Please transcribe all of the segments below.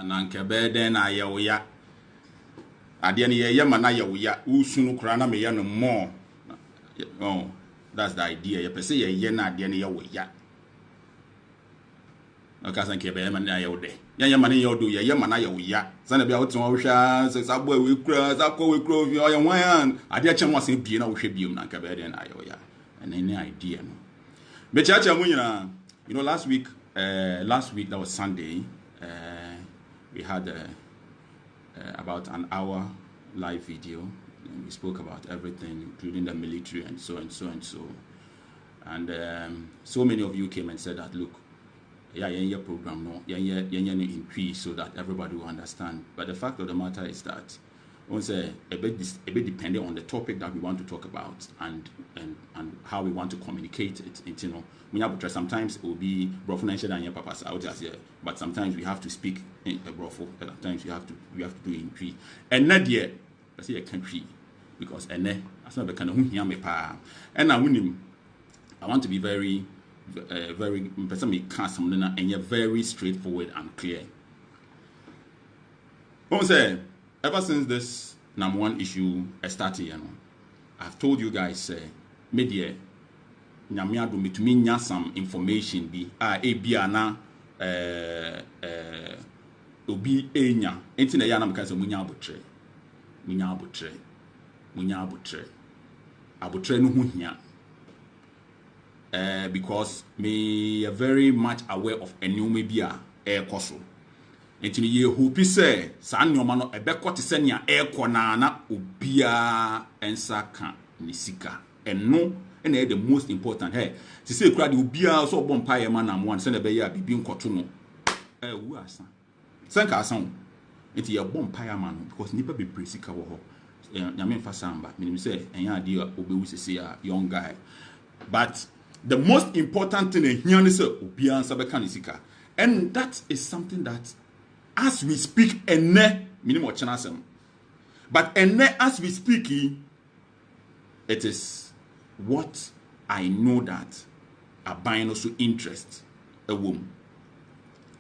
nanka beden na ye wo ya ade ne ye ma na ye wo ya usunu kura na me ye no more. Oh, that's the idea. You say ye na ade ne ye wo ya. Aka san ke be ma na ye wo de. Ye ma ne ye wo do ye ma na ye wo ya. San bia wo ton wo hwa se sabo we kura za ko we kura fi oye wan ade a chem wo sen bie na wo hwe biem nanka beden na ye wo ya. And any idea no. Be chacha mu nyina. You know, last week that was Sunday, we had about an hour live video, and we spoke about everything, including the military and so and so and so. And so many of you came and said that, look, yeah, program, no, increase so that everybody will understand. But the fact of the matter is that once a bit depending on the topic that we want to talk about and how we want to communicate it. You know, sometimes it will be brofo and papas out here, but sometimes we have to speak in a brofo. Sometimes we have to do in Cree. And not yet, let's say a country, because and as not kind of me pa. And I want to be very personally something and you're very straightforward and clear. Say, ever since this number one issue started, I've told you guys, media, nyamia do me to me some information be na obi enya enti na ya na meka say munya abotre no ho hia because me are very much aware of enuma bia ekoso enti ye hope say sa nyoma no ebekọ te se nia ekọ na obia ensa ka ni sika eno na the most important hey to say crowd obia so bom paye ma na mo an se na be ya bibi nkoto no wu asa senka asan enti ye bom paye ma no because nipa be sika wo ho nyame mfa samba minim say enya ade obewu sese ya young guy but the most important thing here is obia ansa be ka ni sika and that is something that as we speak ene minimum chanasem but ene as we speak it is what I know that a buying also interest a womb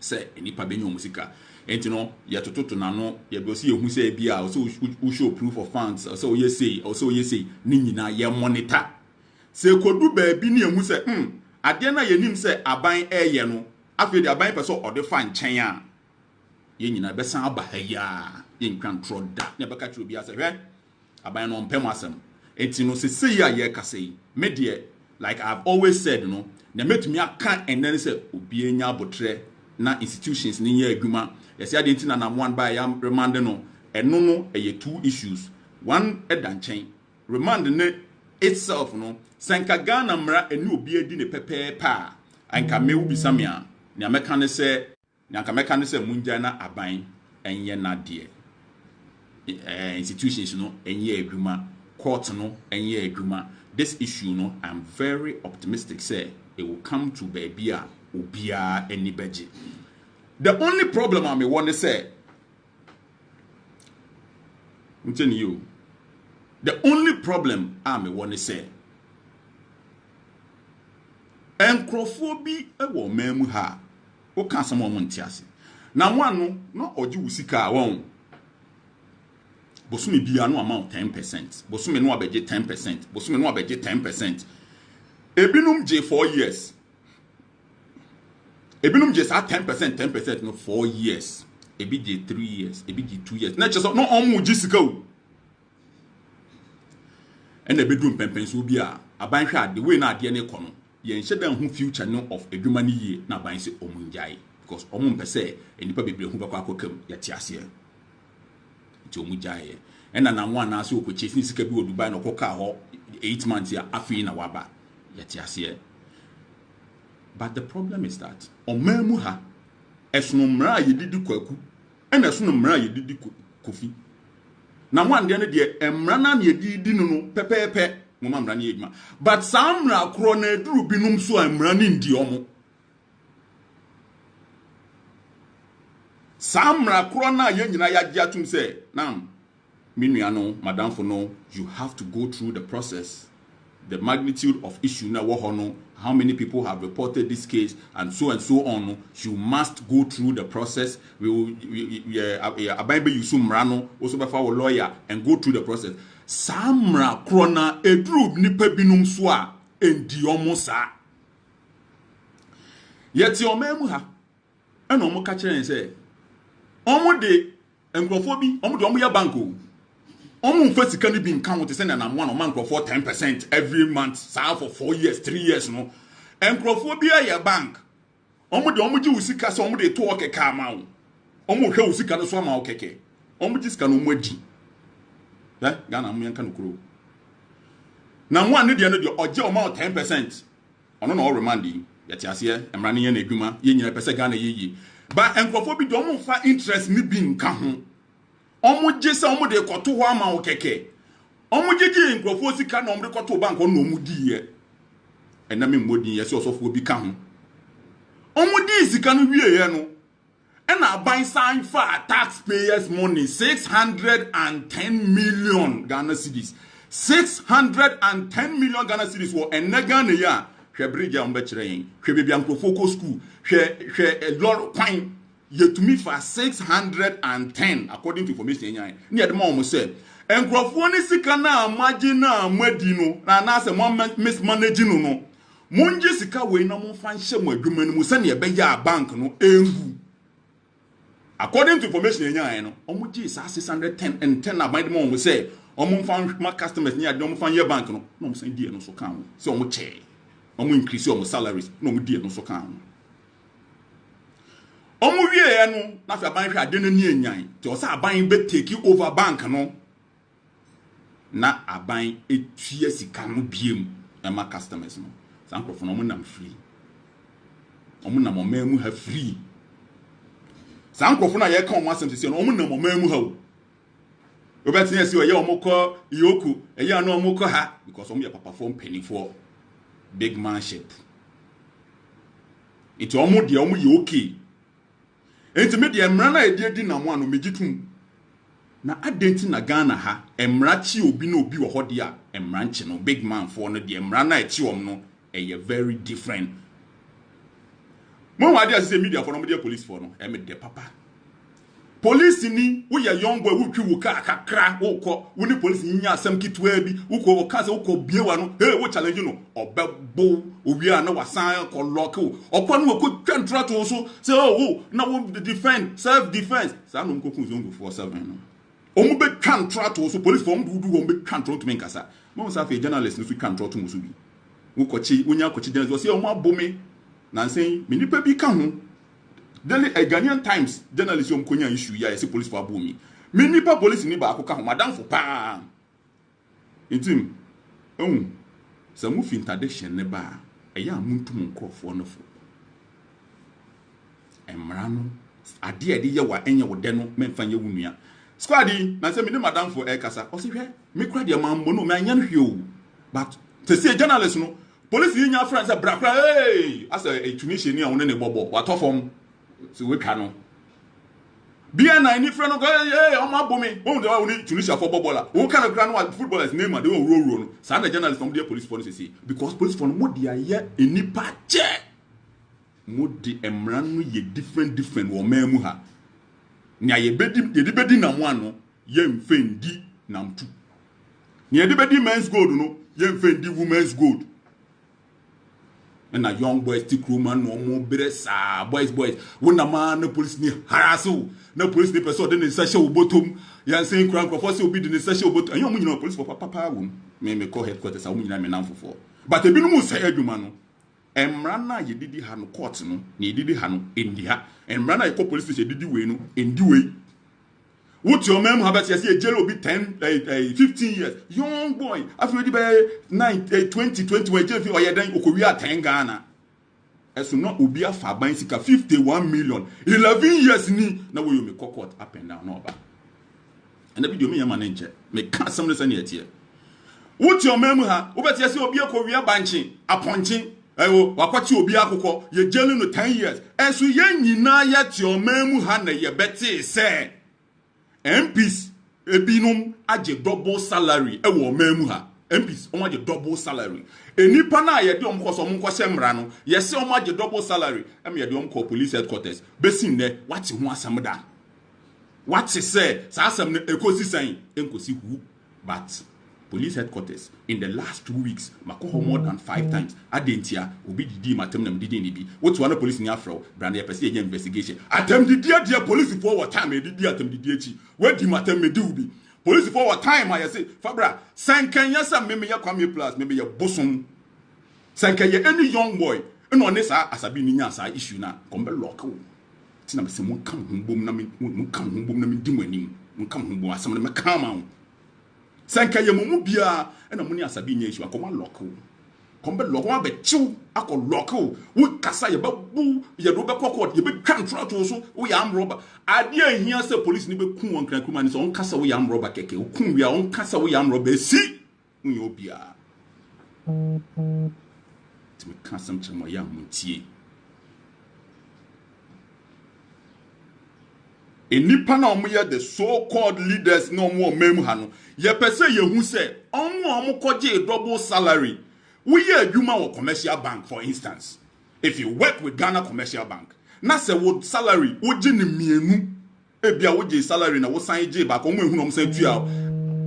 say any pabenyo musika and you know ya to na no ya go see who say bia also who show proof of funds also you say ni nyina ye monitor say kodu baabi ni emu say ade na yenim say aban eye no afi de aban person o de fa nchen a ye nyina be san aba ha ya ye nkran troda na be ka tro bia say hwe aban no mpem asem enti no say ya ye ka say media like I've always said you know na metumi aka and then say obi enya abotre na institutions ni ye adwuma yes ya de enti na one by am remand no eno no eye two issues one edanchen remand ne itself no senka Ghana mra eni obi edi ne pepepa anka mewu bisamia na meka ne say munja na aban enye na de institutions no enye adwuma court no enye adwuma this issue no I'm very optimistic say it will come to babia obia anybody. The only problem I may want to say I'm telling you the only problem I may want to say encrophobia ewo memu ha o kan samo mo ntiase na one no oji usika won bosumi bia no amount 10% bosumi no abeje 10% bosumi no abeje 10% ebinum je 4 years ebinum je sa 10% no 4 years ebi je 3 years ebi je 2 years na cheso no omu jisika o ena bedum pempenso bia aban hwa de we na ade ne kono yen hyedan hu future no of edwuma ni ye na ban se omunjai because omu mpese enipa bebre hu bakwa akokam yati ase ti omujai ena na nwa na ase okoche ni sika bi wo Dubai no koka ho 8 months ya afi na waba yati ase. But the problem is that omemu ha esunu mra yedidi kwaku ena esunu mra yedidi kofi na nwan de ne de emra na yedidi no pepepe mama mra ni edwuma but samra kro na eduru binum so emra ni ndi omo samra kro na ye nyina ya gya tum say na minua no madam for no you have to go through the process the magnitude of issue na wo how many people have reported this case and so on. You must go through the process. We will abaibe yusu mrano also be for lawyer and go through the process. Samra krona edru nipa binum so a endi omo sa. Yet your memu ha and omo ka kire say omo de enkrofo bi omo de omo ya banko. Omo mfa sika ni bi nka wote say na one man enkrofo 10% every month sa for 4 years 3 years no. Enkrofo bi ya bank. Omo de omo ji usika so omo de to okeka ma wo. Omo hwe usika no so ma okeke. Omo ji sika no mo adi. Ghana mo yanka no kuro. Na mo ane de no de oje o ma 10%. Ono na o remand yeti ase emrane ye na adwuma ye nyina pese Ghana ye. Ba enkrofo bi de omo fa interest ni bi nka ho. Omo je se omo de koto ho ama wo keke. Omo jeje enkrofo sika na omo de koto bank no omo di ye. Ena me mmodi ye se osofo bi ka ho. Omo di sika no wie ye no. Ena ban sign for taxpayers money 610 million Ghana cedis. 610 million Ghana cedis wo ena Ghana ya. Hwe bridge am be kire yin. Hwe bebia enkrofo ko school. Hwe lord kwan yetumi for 610 according to information yan. Ni edema omo say enkrofo ni sika na amaji na amadi no na say mo mismanage no. Munji sika we na mo fa nhye mo adwuma no mu se ne be ya bank no engu. According to information yan no, omo ji 610 and 10 abide mo omo say omo fa ma customers ni ade omo fa ye bank no na omo san die no so kan. Say omo che. Omo increase omo salaries na omo die no so kan. Omo wie no na fa ban hwe ade no ni enyan. Ti o say aban be take over bank no. Na aban etua sika no biem e ma customers no. Sankrofo no omo nam free. Omo nam omamu ha free. Sankrofo na ye ka omo asem sese no omo nam omamu ha o. Obetini esi oye omo ko yoku eya no omo ko ha because omo ye papa form penny for big manship. Iti omo de omo ye okay. Enti me de emra na edi na mo ano megitum. Na adenti na Ghana ha emra chi obi na obi wo hode a emra nche no big man for no de emra na echi om no eye very different. Mo wa dey say media for no media police for no e me de papa. Police ni wo ye young boy wo twi wo ka kakra wo ko wo ni police nya asem kitwa bi wo ko ka se wo ko biewa no wo challenge no obebo owi a na wasan ko lock wo opo no ko twantra to so say oh na wo defend self defense sa no nko kun zongo for 7 no omu be twantra to so police for mdudu wo be twantra to me nkasa mo sa fe journalist no fi twantra to mo so bi wo ko chi wonya ko chi journalist say omo abome na nsen me nipa bi ka ho Daily Ghanaian Times journalist yom konya issue ya say police for abomi. Me nipa police ni ba akoka ho madam for pa. Intim. Sa mu fi interdiction ne ba. Eya amuntum nkrofo no fo. Emra no ade ade ye wa enye wo de no memfa ye wunua. Squadi na say me ni madam for e kasa. O se hwe me kura de mambo no me anya no hwe o. But to say journalist no police yi nya friend say brakra hey as a Tunisia ni awon ne bobo wa tofom. So we can Bia na any friend go hey o ma bomi won dey we Tunisia for footballer who can grant what footballers name and they will roll no say the journalist from the police force say because police for mo dey aye enipa che mo di emran no ye different wo mamu ha nya ye bedi na mo ano ye mfendi nam tu nya ye bedi men's gold no ye mfendi women's gold. And a young boy still crewman no more bresa boys when man no police ni harasso no police ni person dey session bottom yan saying crank for say obi dey session bottom and you know police for papa won me call headquarters a won nyina me nam for but e bi no mu say adwuma no emra na ye didi ha no court no na ye didi ha no endi ha emra na ye police station didi we no endi we what your mem have say e jail obi 15 years young boy after di by 20 we jail or ye dan okowi a 10 Ghana eso no obi afa ban sika 51 million 11 years ni na we you me court up and down no ba and the video me yama na nche me ka some listen here tie what your mem ha obeti say obi akowi abanchi aponchi ewo wakwachi obi akukọ ye jail no 10 years eso ye nyina ya tie mem ha na ye beti say MPs ebinum aje double salary e wo mamu ha MPs on the double salary. Any pana ye do mko so mko semrano. Ye se on the double salary. Ye do mko police headquarters. Besin there what you want some da. What she say? Sa asem ne ekosi saying enkosi who, but police headquarters in the last 2 weeks makoho more than 5 times. Adentia obi didi matem nam didi ni bi. What one police ni afro brand pese ye investigation. Atem didi dia police for what time didi atem didi echi. Where di matem me do bi. Police for what time I say Fabra sankanya sa meme ya kwame plus maybe ya bosom sankanya any young boy no ne sa asabi ni nya sa issue na kombe lock wo tina be se mun kan humbom na me di mwanim mun kan humbom asam na me kan ma wo sankanya mu bia na mun ni asabi nya issue akoma lock wo kombe lock wa be chiw akọ lock wo kasa ye ba bu ye do be kokot ye be twan trot so wo ya am robber ade ahia se police ni be kun won kran kuma ni so on kasa wo ya am robber keke wo kun wi a on kasa wo ya am robber si unye obia ti me kan sam chemo ya muntie enipa na omo ye the so called leaders no mo mem ha no ye pese ye hu se omo koje double salary. We hear adwuma wo commercial bank, for instance. If you work with Ghana Commercial Bank, na se wo salary wo je ni mienu e bia wo je salary na wo san je ba ko mo ehunu om san tua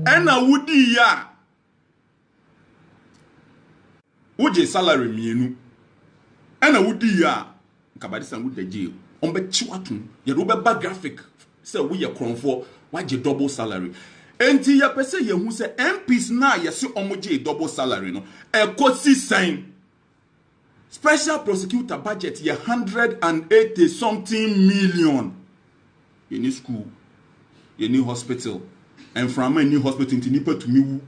e na wo di ya wo je salary mienu e na wo di ya nkabadi san wo daje on be chiwatum ye do be ba graphic se wo ye kronfo wa je double salary. Enti ya pese ye hu se MPs na ye se omoje double salary no ekosi sign special prosecutor budget ye 180 something million. Ye ni school, ye ni hospital, and from a new hospital in nipa to me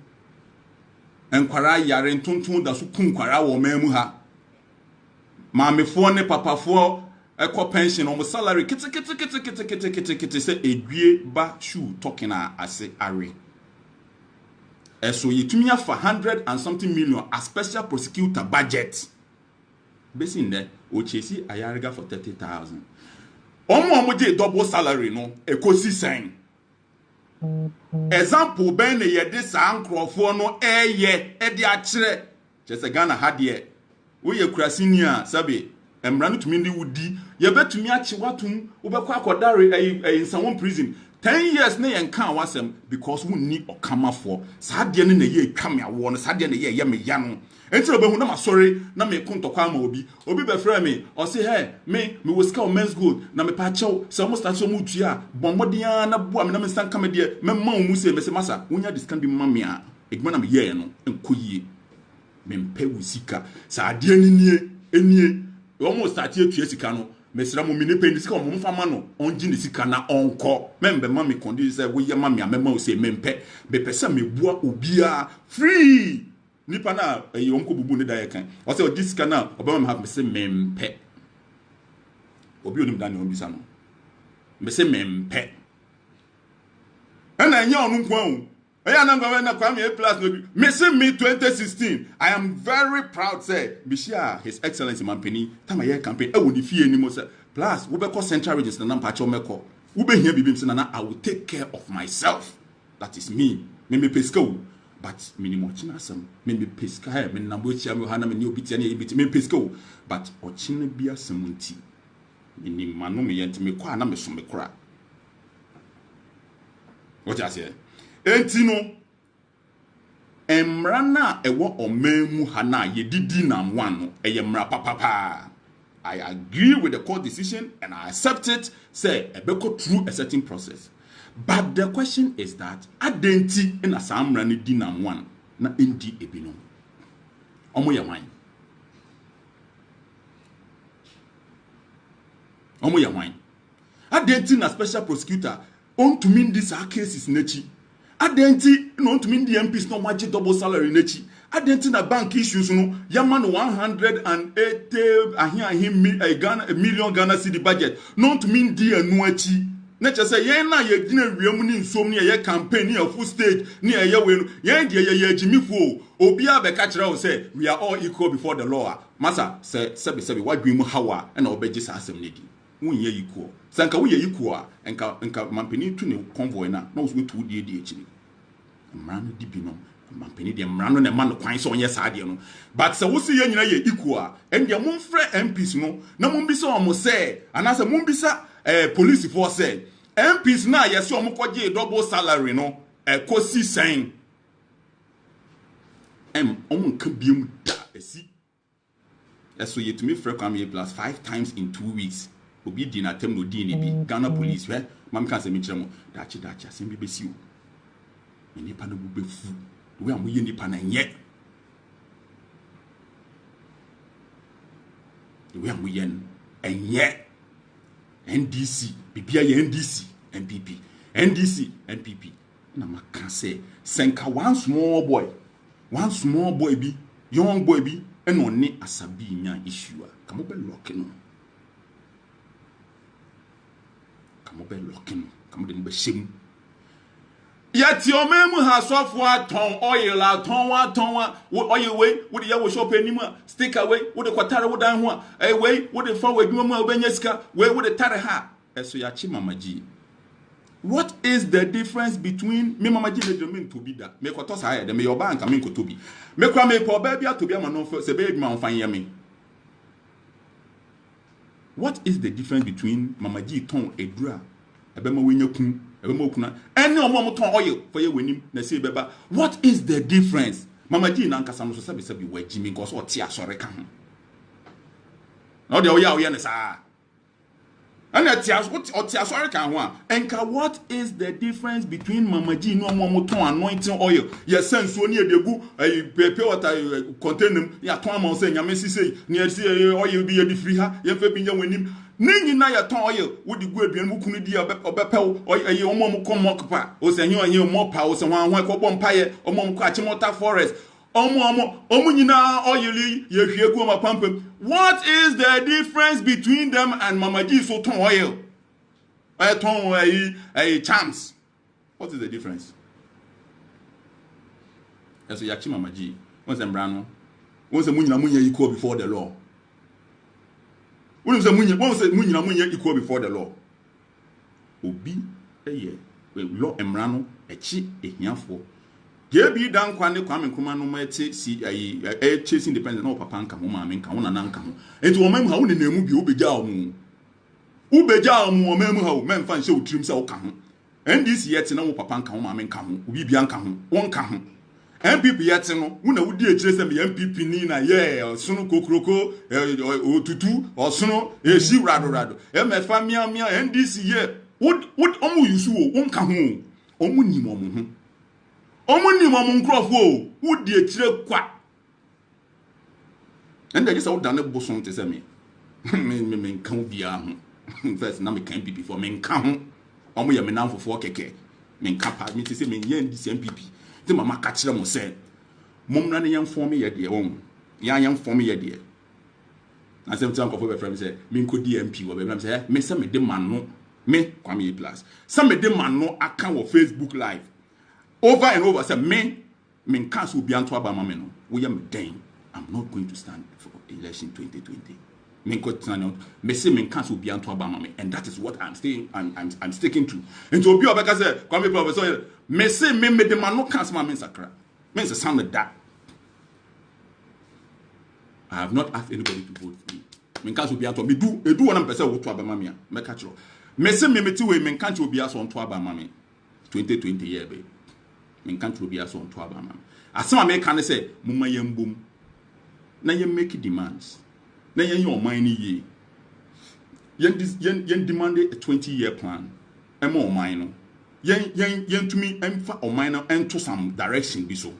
and kwara yare ntontun da so kun kwara wo memu ha maame fo ne papa fo ekọ pension on salary kiti say edwie ba shoe talking ase are eso yetumi afa 100 and something million as special prosecutor budget besin there o chesi ayarega for 30,000 omo je double salary no ekosi sign example ben ne ye de sa ankrofo no eye e de a kire chese Ghana ha de wo ye kurasinia sabe emranu tumi ndi wudi ye betumi achi watum wo bekọ akodare nsanwon prison 10 years na ye nka wasem because we ni okamafo sa de ne na ye twame awo no sa de ne ye me ya no enti obehu na masori na me kontokwa ma obi be frɛ me o say hey me wo ska o men's good na me pa chew se mo start so mu tua bommodia na bua me na me sanka me de me ma mu se me se masa wonya discount bi mama a edwuma na me ye no enkoyie me mpa wusika sa de enie almost start here to sika no mesra mo mini pen sika mo mfa ma no onji ne sika na onko membe ma me kondi say wo ye ma me amema o say mempe be pesa me bua obia free nipa na onko bubu ne da ye kan o say o di sika na obama me have me say mempe obi onim dan ne obisa no me say mempe ana nya onu nko an na Kwame plus no me say me 2016 I am very proud say Bishia His Excellency Mampeni time year campaign e woni fie ni mo say plus we be call central register na mpacho meko we be hia bibim say na I will take care of myself, that is me peska but minimum china asem me peska he me nambo chia me hana me ni obi tia na ebiti me peska but ochina bia semunti ni manu me yent me kwa na me so me kra what you say enti no emrana ewo omemu hana ye didi na nwano eyemra papa. I agree with the court decision and I accept it, say ebeko through a certain process. But the question is that adenti in asamra ni di na nwan na endi ebino omo ya wan adenti na special prosecutor on to mean these cases nechi. Adenti no to mean the MPs no match double salary nechi. Adenti na bank issues no yaman 180 million Ghana cedi budget no to mean the anuachi. Nature say yen na ye gina wiam ni nsom ni ye campaign ni full stage ni ye we no yen de ye jimifo obi abeka kire o say we are all equal before the law. Masa say sebi wadwim hawa na obeji sa asem nedi wonye equal sanka wo ye equal enka mampeni tu ne convoy na no so to die die echi man di bi no mampeni de mrano na man kwan so onye saa de no but se wo se ye nyina ye equal and de mo mfre MPs no na mo mbisa o mo se anasa mo mbisa police force say MPs na ye se o mo koje double salary no kosi sen o mo nka biem da esi eso ye to me frɛ Kwame plus 5 times in 2 weeks obi di na tem no di ni bi Ghana police hwe mam kan se mi kyerɛ mo dachi asem bi besi o nipa no bu befu we am ye nipa na nye we am ye enye NDC bibia ye NDC NPP NDC NPP na maka say senka one small boy bi young boy bi eno ni asabi nya issue kamo be locking kamo de be shim yati omemu ha sofo aton oil aton oil we wo de yawo shop anima sticker we wo de kwatare wo dan ho a we wo de fa wadwuma mu obenya sika we wo de tare ha eso ya chi mamaji. What is the difference between me mamaji le domin to be that me koto sa de me your bank am ko to bi me kwa me po ba bia to bi ama no se be ma onfan ye me. What is the difference between mamaji ton edura ebema wenya kun any omo ton oil for you wenim na say beba? What is the difference? Mama G na nkasa no so sabi we jimi because o ti asore ka ho na o de o ya ne sa ana ti asore ka ho a enka. What is the difference between Mama G no omo ton anointing oil ye senso ni edegu pepe water container ya ton am say nyame sisei ni say oil bi ye di free ha ye fa bi nya wenim ninyi na ya ton oil wodi gu aduan mu kunu di obepew oyi omom komok pa o se nyi mo pa o se wan ho ko bom paye omom ko achimota forest omu nyina oil ye hwie gu ma pampam. What is the difference between them and Mama G so ton oil ton chance? What is the difference? Eso ya chi Mama G won se mbrano won se munyina munya equal before the law. Won se munyina munya equal before the law. Obi law emrano echi ehiafo gebi dan kwa ne Kwame Nkrumah no mate si chase independent no papa nka ho maame nka ho nana nka ho enti wo mam ha wo nenemu bi obegya omu wo mam ha wo memfa nse otrim se wo ka ho NDC yete na wo papa nka ho maame nka ho obi bia nka ho wo nka ho MPP yete no wo na wodi echire se me MPP ni na ye osono kokroko otutu osono esi rado emefa mia NDC ye wo omu yusu wo nka ho omu nim omu ho omuni mom nkrofo wudi echire kwa enda gisa wodane boson te se me nkan bia ho first na me kan MPP for me nkan ho omo ye me nanfofo keke me nka pa me te se me ye ndisi MPP te mama ka kire mo se mom na ne yem form ye de won ya yem form ye de na se mtan kofo be frame se me nkodi MP wo be me se me se me de manno me Kwame Plus se me de manno aka wo Facebook live over and over. Say me cancel will be anto abama me no. We am den. I'm not going to stand for election 2020. Me say me cancel will be anto abama me, and that is what I'm staying. I'm sticking to. And to obi obeka say, Kwame Professor, me say me the man no cancel my sakra. Me say sound like that. I have not asked anybody to vote for me. Me cancel will be anto. Me do one person vote to abama me. Me catch you. Me say me ti we me cancel will be aso anto abama me. 2020 year be. Men can't be as on to Abama. As some American say, Mumma yam boom. Na ye make demands. Na ye your money ye. Yen demanded a 20-year plan. And more minor. Yen to me, and for or minor and to some direction be so.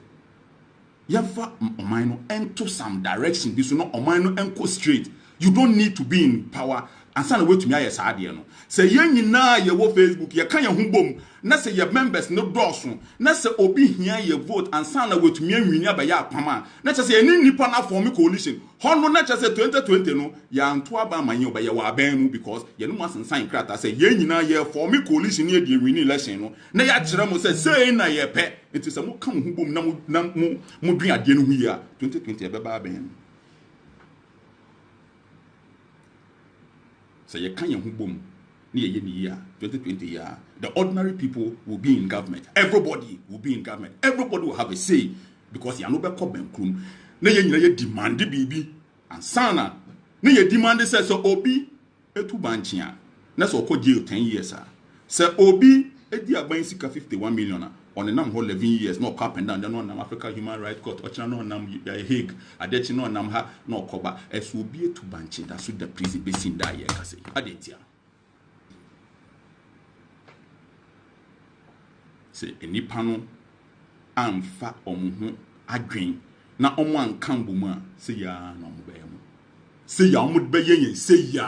Yen for or minor and to some direction be so, not or minor and go straight. You don't need to be in power. And send away to me as idea no. Say yen na ye wo Facebook, ye kan ye ho bom. Na say your members no dɔɔso. Na say obi hia ye vote and send away to me nwini abaya apama. Na say any nipa na form coalition. Hono na say 2020 no ya nto aba man ye obaya wa aban mu because ye no masen sign krata say ye nyina ye form coalition ye de wini election no. Na ya kyerɛ mo say na ye pɛ. It is mo kan ho bom na mo dun ade no hu ya 2020 e beba aban. Say ye kan ye ho bom. Ni ye 2020 ya The ordinary people will be in government. Everybody will be in government. Everybody will have a say because you are not going to be demand bibi and sana. You demand says so obi etu banchia. That's what called jail 10 years. So obi edi aban sika 51 million on a number 11 years. No up and down. They no Africa Human Rights Court. Ochina no nam Hague. Adechi no nam ha no koba. Es obi etu banchia. That's what the prison basin that year kasi. Adetia. Se enipa no amfa omo adwen na omo ankambo mu a se ya na omo be mu se ya omo be yen se ya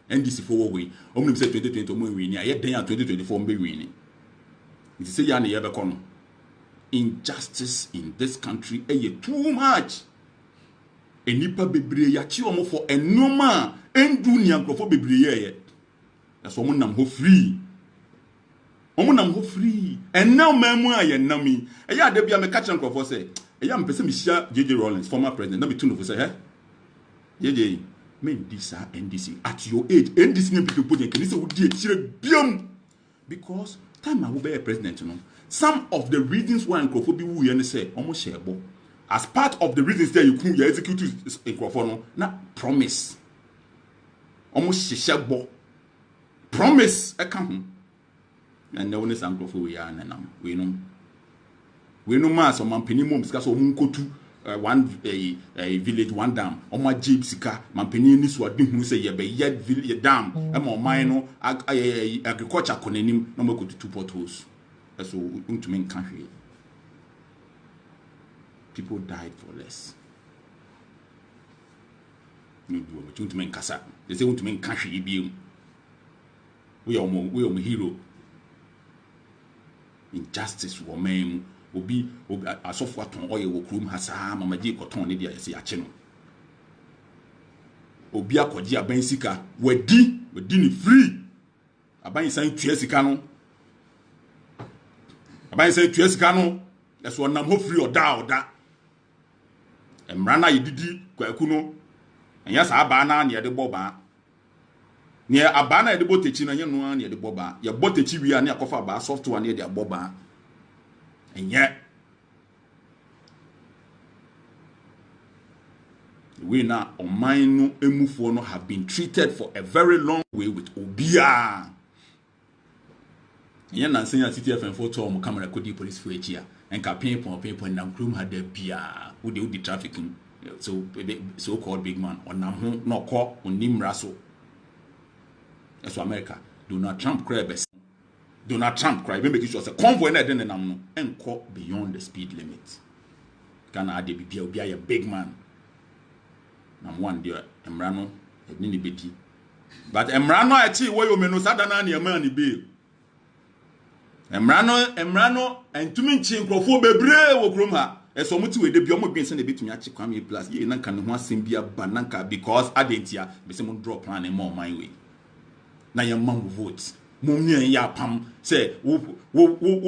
NDC for we omo nim se 2020 omo wi ni aye den 2024 omo be wi ni it se ya na ye be kono. Injustice in this country too much. Enipa bebre ya chi omo for enoma endu ni ankrofo bebre ye that's omo nam ho free. Omunam ho free and now memu aye nami eya de bia me catch am say eya me pese me share JJ Rawlings former president na me tune for say eh JJ men this NDC at your age NDC nem people put can say wo die chire biam because time I will be a president no some of the reasons why Nkrofo bi wu ye ne say omo share as part of the reasons that you could execute Nkrofo no na promise omo share promise e ka ho. And no one is uncle for we are and we know mass or mampinimum because of munkotu one a village one dam or my jeep sika mampini swat who say ye be yet village dam and more mino agriculture conenim no more to 2 potholes. So to make country people died for less. No do to make kasa. They say want to make country be we are hero. Injustice woman will be a software ton oil will crew has a mama di cotton in the channel. Obia Kodia Bensika, we didn't free. A buying saying Tuesicano. A buying saying Tuesicano, that's one number free or that. And Rana Yidi, Kwakuno, and yes, Abana near the Boba. Near Abana the bote and you near the boba. Your bote chibi near Kofa software near the boba. And yet we now on mine emufono have been treated for a very long way with Obia. Yen nan senya CTF photo on camera kodi police for here and campaign for people in Namkrum had the bia who the trafficking so called big man on nam no call on nim raso. That's America. Donald Trump cry best. Donald Trump cry. We make sure a convoy na den nam no and call beyond the speed limit. Ghana de be a big man. Nam one there Emrano ni beti. But Emrano achi wo yo menu sadana na ema ni be. Emrano and tumi nchi nkrofo bebre wo krom ha. Eso muti we de bi omo bin se na betumi achi Kwame plus ye na kan ho asem bia bananka because adentia be se mon drop plan more my way. Na your mom vote. Mummy ya pam say wo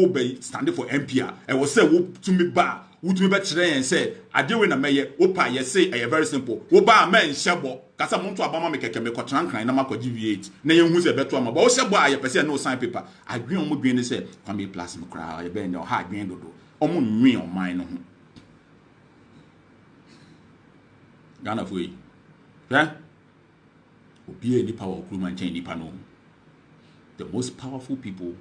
be standing for MPR. I will say wo to me ba, wo to me be kire and say adewe na meye wo pa ye say e very simple. Wo ba man shebo. Kasa mo to abama me keke me ko trankran na makoji V8. Na ye hu se beto ama ba wo shebo a ye pese no sign paper. Adwen omo dwen ne say Kwame plus me kra ye be no ha adwen dodo. Omo nwi on mine no ho. Ghana for yi. Obi any power of and change nipa no. The most powerful people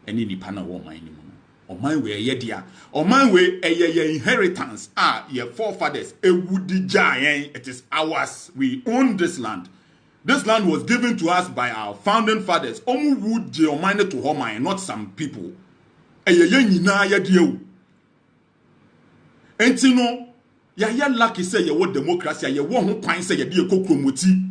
any nipa na wo man anymore. O man we ye dia. O man we ye inheritance your forefathers e woody giant. It is ours. We own this land. This land was given to us by our founding fathers. Omu wood je o man to home and not some people. Ye nyina ye dia. Enti no ya lucky say ye wo democracy ye wo ho kwan say ye de kokromoti.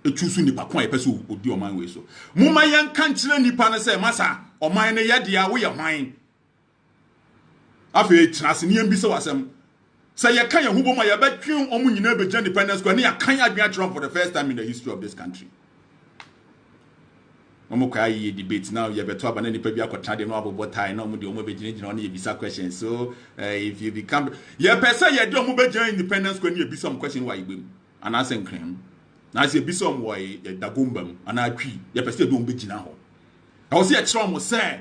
Echusu nipa kwa yepeso odi oman we so muma yan kan kire nipa na say masa oman ne ye dia wo ye hwan afi trase ne yam bi se wasem say ye kan ye huboma ye betwen omu nyina be independence kwa ne ya kan adwen Trump for the first time in the history of this country. Omo kwa ye debate now ye beto abana nipa bi akota de no abobo tai na omo de omo be gina on ye bisa question. So if you become ye person ye de omo be independence kwa ne ye bisa some question why you gbem and answer claim na se bi some boy dagombam ana twi ye pese do mbe gina ho I was here try say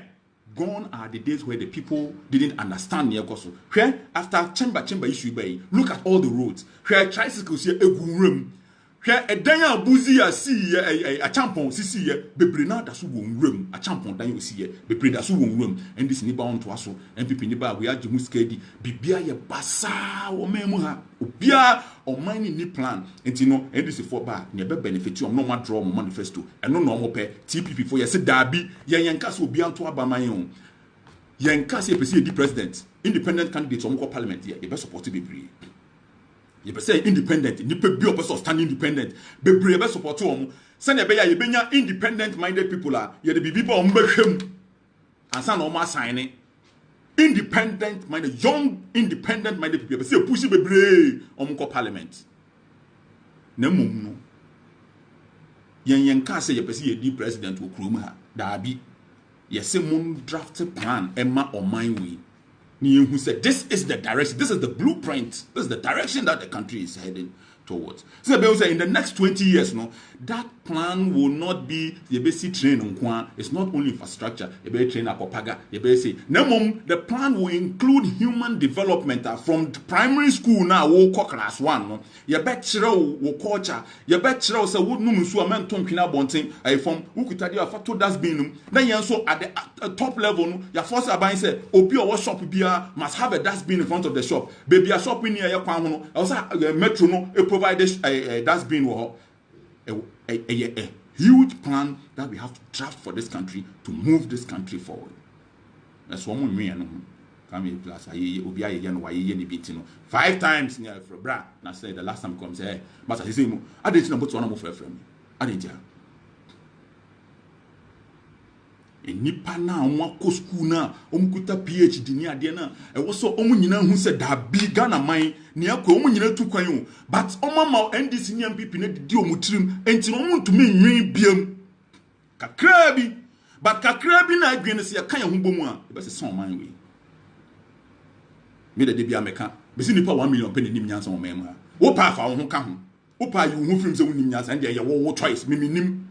gone are the days where the people didn't understand near koso hwe after chamber issue by look at all the roads hwe tricycles here egu room hwe edan abuzi ya si a champon sisi ye bebre na da so won room a champon dan osi ye bebre da so won room and this nipa on to aso MPP ni ba we age mu skedi bibia ye basa wo memu ha obia o mine ni plan enti no ndc for ba ne be benefit no ma draw mo manifesto eno no mo pe TPP for ye se dabi yen ka so obia nto aba man yen yen ka se pese di president independent candidates o mo parliament ye be support bebre ye be say independent ni pe bi o person stand independent bebre be support o mo se ne be ya ye benya independent minded people are ye the bibi o mo be hwem ansa na o ma sign independent minded, young independent minded people. Say push bebre on parliament. Ne mum no. Yen ka say ye pese ye di president wo krom ha. Dabi. Ye say mum draft plan emma or mine we. Ni who said this is the direction, this is the blueprint, this is the direction that the country is heading towards. So they say in the next 20 years, no, that plan will not be the basic train on Kwan. It's not only infrastructure, you better train Akopaga, you better say, no, the plan will include human development from primary school now, we'll call class 1. No? You better culture, you better say, would no musu a man tompina bonting, I from Ukutadi or Fato das binum. Then you so at the top level, no, your first abine say, Obi or shop beer must have a dustbin in front of the shop. Baby, a shop in here, your Kwan, also metro, no, provide a dustbin or a huge plan that we have to draft for this country to move this country forward. That's one me and come plus obi aye no waye ni bitino 5 times near for bra na say the last time come say but I say mo I didn't know but one more friend I didn't nipa na onwako school na omkuta PhD ni ade na e wo so omu nyina hu se da bi Ghana man ni akwa omu nyina tu kwan o but omama NDC ni MPP na didi omutirim enti no ntumi nwin biam kakra bi but kakra bi na adwene se kan ho bomu a e be se son man we me de bia meka be si nipa 1 million penny nim nyansa o man ha wo pa fa ho ka ho wo pa yu ho film se wo nim nyansa ndia ye wo choice me nim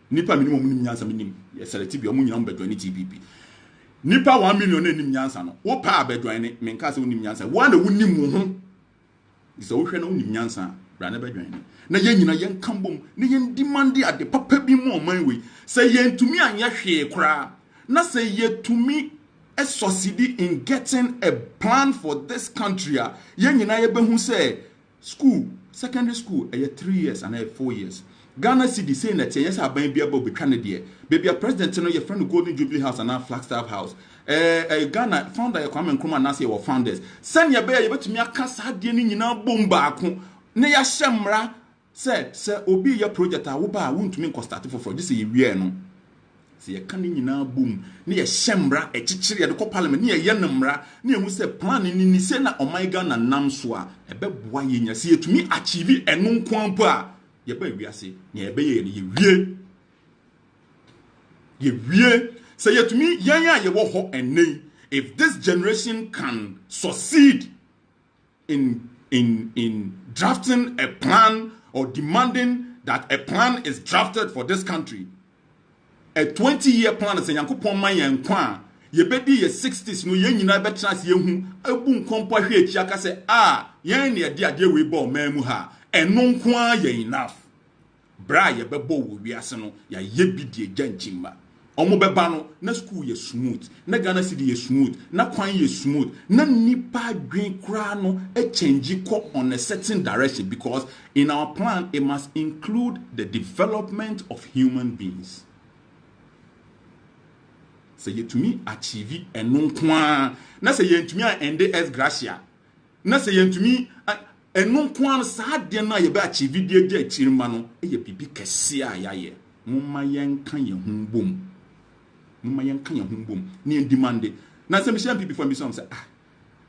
nipa minimum nim nyansa minim ye select bi omu nyina mbedwan ni TPP nipa 1 million na nim nyansa no wo pa abedwan ni menka se wonim nyansa wo na wonim wo ho isa wo hwe na wonim nyansa bra na bedwan ni na ye nyina ye nkambom na ye demand ade papa bi mo man we se ye ntumi anya hwe kra na se ye tumi a succeed in getting a plan for this country ye nyina ye behu se school secondary school 3 years and 4 years Ghana City saying that yes, I buy be about Canada. Baby, a president, you know, your friend Golden Jubilee House and now Flagstaff House. Ghana founder, your Kwame Nkrumah, Nasi, or founders. Send your bear, you bet me a cassa, dealing in our bomb back. Neya Shamra said, Sir, Obi, your project, I won't mean Costa for this year. No, see a canning in our boom. Near Shamra, a chichiri at the parliament, near Yanamra, near who said planning in Nisena or my Ghana Namswa, a bed why you see to me achieve a non quampa. Ye be wiase ye be ye wie say to me yan ye wo ho enne if this generation can succeed in drafting a plan or demanding that a plan is drafted for this country, a 20-year plan is yankopon man yan kwa ye be di ye 60s no ye nyina be trans ye hu abu nkompo hwe echi aka say yan ne de ade we bo man mu ha eno nko a ye enough bra ye bebo wo wiase no ya ye bidie gyanchimba omo beba no na school ye smooth na Ghana City ye smooth na kwan ye smooth na nipa dwen kra no e change ko on a certain direction because in our plan it must include the development of human beings. So ye to me achieve eno nko na say ye ntumi ende as gracia na say ye ntumi eno kwan saa de na ye ba achieve de de achirima no e ye bibi kese a ya ye mumma yenka ye humbom mumma yenka ye humbom ne demand na se me sham people for me some say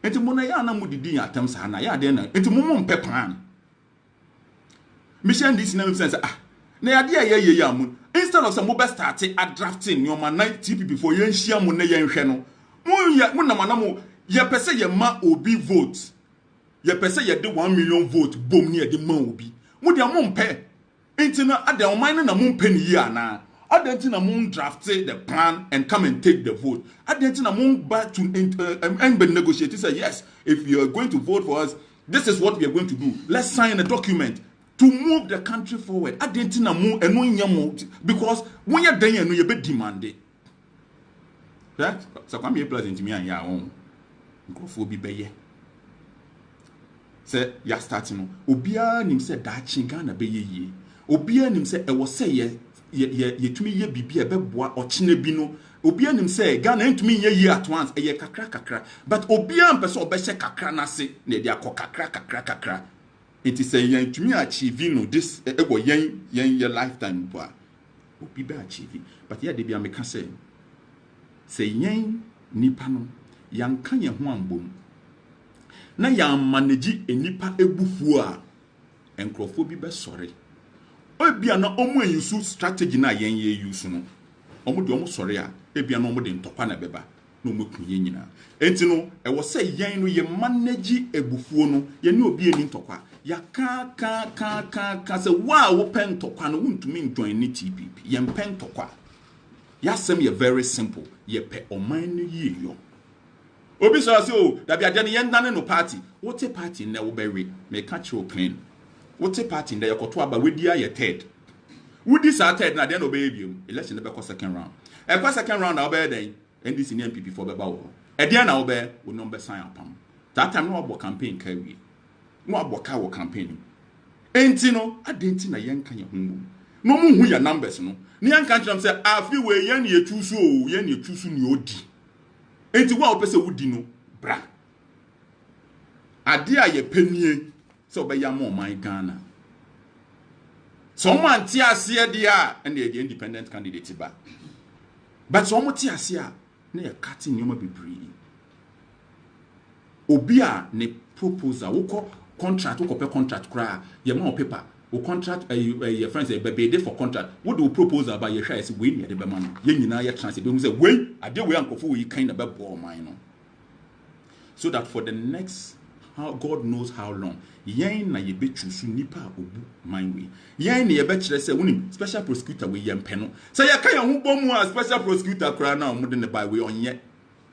enti mo na ya na mo didi atam saa na ya de na enti mo mpe plan me sham this na me say na ya de ye ya mu instead of some mo best start at drafting your man 90 people for yen hia mo na yen hwe no mo na mo ye pese ye ma obi vote ye pese ye de 1 million vote bom ni ye de man obi mo de amompe Intina at the mine na moon penny na. Adentina moon drafted the plan and come and take the vote. Adentina moon back to negotiate. He said, yes, if you are going to vote for us, this is what we are going to do. Let's sign a document to move the country forward. Adentina moon and no yamu because when you're done, you be demanded. Right? So come here, pleasant me and your own. Go for be baye. Say, you're starting. Obia nim said that chingana be ye. Obia nim said, I was say ye to me ye bibi a beboa or chinebino. Obia nim say, Ghana to me ye at once, a ye kakra. But Obia and person beshe kakra nasi, ne dia ko kakra. It is a yen to me achieving this ego yen your lifetime boy. Obi be achieving. But yeah, they be a make say yen nipano, yan kanya huambum. Na yan manage a nipa ebufua, and crofo be sorry. Ebia na omo use strategy na yen ye use no. Omo de omo sorry a, ebia na omo de ntokwa na beba. No mo kunye nyina. Enti no, e wo say yen no ye manage ebufuo no, ye ne obi eni ntokwa. Ya ka say wa wo pen ntokwa no wuntumi join ni TPP. Ye pen ntokwa. Ya sem ye very simple. Ye pe oman no ye yo. Obi so say o, da bia de ne yen dane no party. What a party na wo be me catch you clean. What a party in the Yokoto about with your third. Would this are third, na then obey you? Election the second round. A second round, I'll bear then, and this in MPP for the bow. At the end, I'll bear will number sign up. That time, no about campaign carry. No about cow campaigning. Ain't you know, I didn't in a young can you home. No more who your numbers, no. Nyan country say, I feel where yen ye too so, yen ye too soon you di. Ain't you well, person would know, bra. I dear ye penny. So by your more my Ghana. Someone tia dia and the independent candidate back. But someone tia near cutting you be breathing. Obia ne proposal, woko contract, woko contract cry, your more paper, who contract your friends a baby for contract. What do proposal by your share is waiting at the man? Yen na your chance. They say, wait, I did we uncle for you kind of a ball mine. So that for the next God knows how long. Yen na ye betu su nipa obu manwe. Yen na ye be kire se wonim special prosecutor we yem peno. Say ya kan hu bomu a special prosecutor kra na omo de ne by we onye.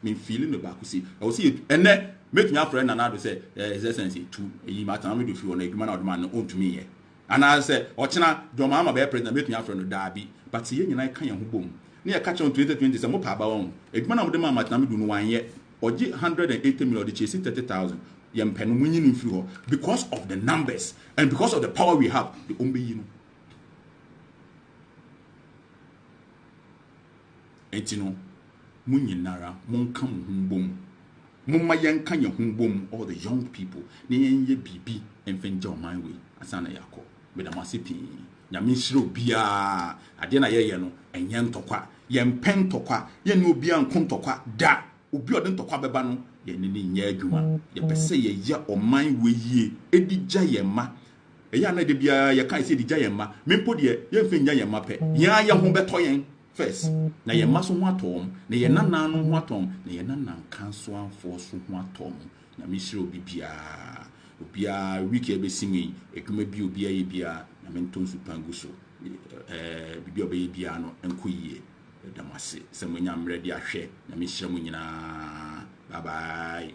Me feeling no back see. I will see ene make me friend and I say his excellency to yi mata me do fi on adwuma na odman no on to me ye. And I say ochina do mama be president make me friend no da bi. But ye nyina kan hu bomu. Na ye catch on 2020 say mo pa ba won. Adwuma na mo de mama na me do no wan ye. Oji 180 million de chase 30,000. Because of the numbers and because of the power we have, the umbe Etino Munyinara, Monkam Humbum, Mumayan Kanya Humbum, all the young people, Nye Bibi, and Fenjo my way, Asana Yako, with a massipi, Yamishro Bia, Adena Yano, and Yan Tokwa, Yan Pen Tokwa, Yan Nubian Kontokwa, Da, Ubiodon Tokwa Bebano. Ye nini nye adwuma ye pese ye ya oman we yie edija ye ma eya na de bia ye kan se edija ye ma mempo de ye mfe nya ye ma pe ya ye ho beto yen first na ye ma so ho atom na ye nana no ho atom na ye nana kan so anfo so ho atom na me hire obia week e be simi edwuma bi obia ye bia na menton su pangu so bibi obaye bia no enkoyie damase se munya mredi ahwe na me hire mu nyina. Bye bye.